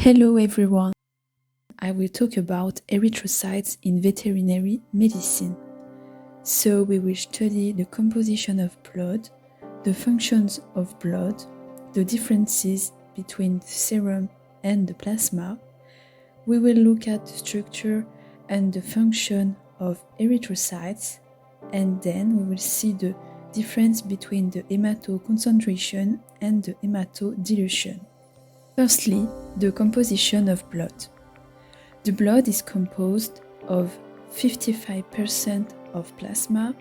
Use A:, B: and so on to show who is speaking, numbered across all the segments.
A: Hello everyone, I will talk about erythrocytes in veterinary medicine. So we will study the composition of blood, the functions of blood, the differences between the serum and the plasma. We will look at the structure and the function of erythrocytes, and then we will see the difference between the hematoconcentration and the hematodilution. Firstly, the composition of blood. The blood is composed of 55% of plasma,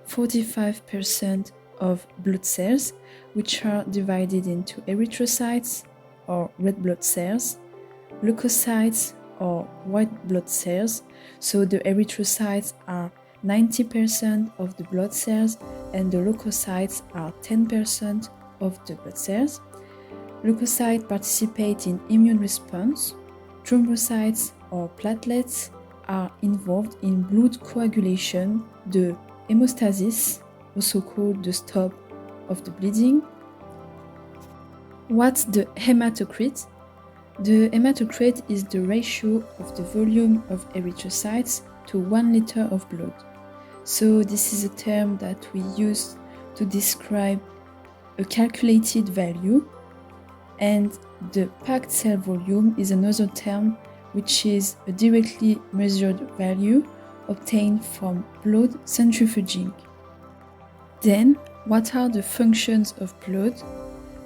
A: 45% of blood cells, which are divided into erythrocytes or red blood cells, leukocytes or white blood cells. So the erythrocytes are 90% of the blood cells and the leukocytes are 10% of the blood cells. Leukocytes participate in immune response. Thrombocytes or platelets are involved in blood coagulation, the hemostasis, also called the stop of the bleeding. What's the hematocrit? The hematocrit is the ratio of the volume of erythrocytes to 1 liter of blood. So this is a term that we use to describe a calculated value, and the packed cell volume is another term which is a directly measured value obtained from blood centrifuging. Then, what are the functions of blood?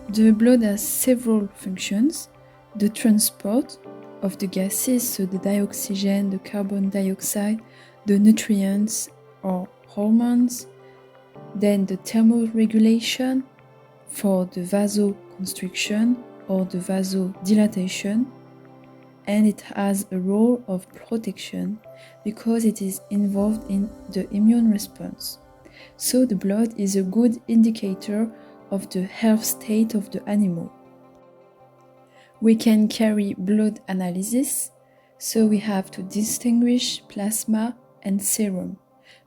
A: The blood has several functions: the transport of the gases, so the dioxygen, the carbon dioxide, the nutrients or hormones, then the thermoregulation for the vasoconstriction or the vasodilatation, and it has a role of protection because it is involved in the immune response. So the blood is a good indicator of the health state of the animal. We can carry blood analysis, so we have to distinguish plasma and serum.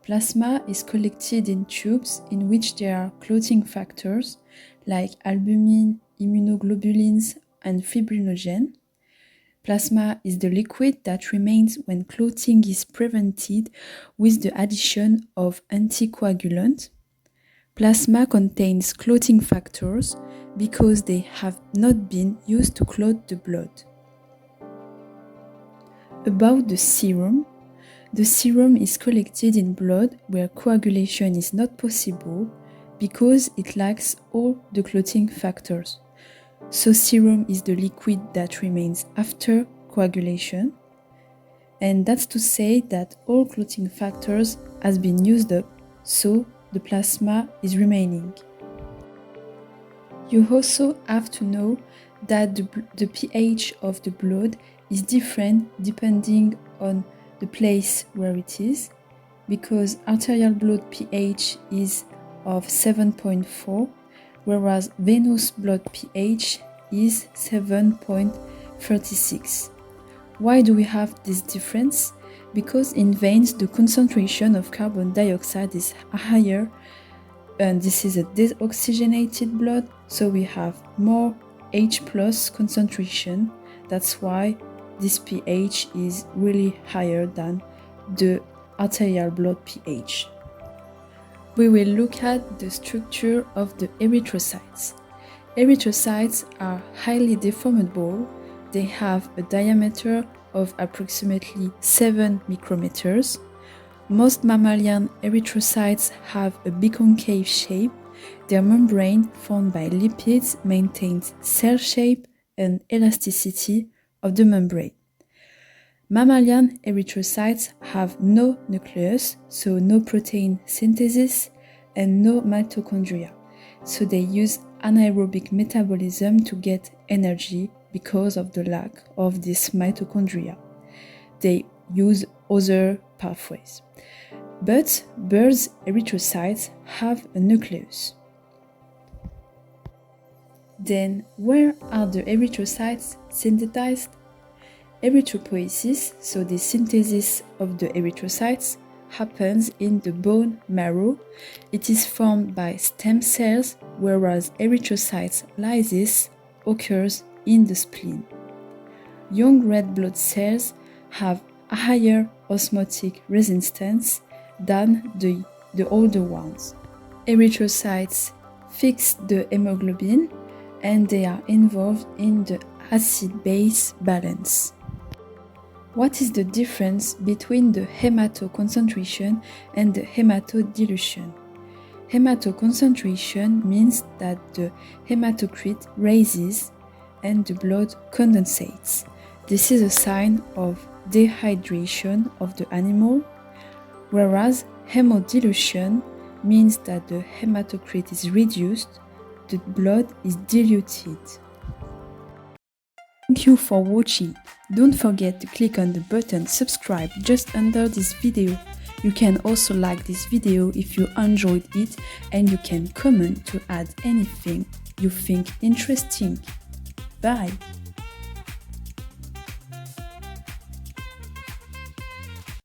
A: Plasma is collected in tubes in which there are clotting factors like albumin, immunoglobulins, and fibrinogen. Plasma is the liquid that remains when clotting is prevented with the addition of anticoagulant. Plasma contains clotting factors because they have not been used to clot the blood. About the serum is collected in blood where coagulation is not possible because it lacks all the clotting factors. So serum is the liquid that remains after coagulation, and that's to say that all clotting factors has been used up, so the plasma is remaining. You also have to know that the pH of the blood is different depending on the place where it is, because arterial blood pH is of 7.4, whereas venous blood pH is 7.36. Why do we have this difference? Because in veins the concentration of carbon dioxide is higher, and this is a deoxygenated blood, so we have more H+ concentration. That's why this pH is really higher than the arterial blood pH. We will look at the structure of the erythrocytes. Erythrocytes are highly deformable. They have a diameter of approximately 7 micrometers. Most mammalian erythrocytes have a biconcave shape. Their membrane, formed by lipids, maintains cell shape and elasticity of the membrane. Mammalian erythrocytes have no nucleus, so no protein synthesis, and no mitochondria, so they use anaerobic metabolism to get energy because of the lack of this mitochondria. They use other pathways. But birds' erythrocytes have a nucleus. Then, where are the erythrocytes synthesized? Erythropoiesis, so the synthesis of the erythrocytes, happens in the bone marrow. It is formed by stem cells, whereas erythrocytes lysis occurs in the spleen. young red blood cells have a higher osmotic resistance than the older ones. Erythrocytes fix the hemoglobin and they are involved in the acid-base balance. What is the difference between the hematoconcentration and the hematodilution? Hematoconcentration means that the hematocrit rises and the blood condensates. This is a sign of dehydration of the animal, whereas hemodilution means that the hematocrit is reduced, the blood is diluted. Thank you for watching. Don't forget to click on the button subscribe just under this video. You can also like this video if you enjoyed it, and you can comment to add anything you think interesting. Bye!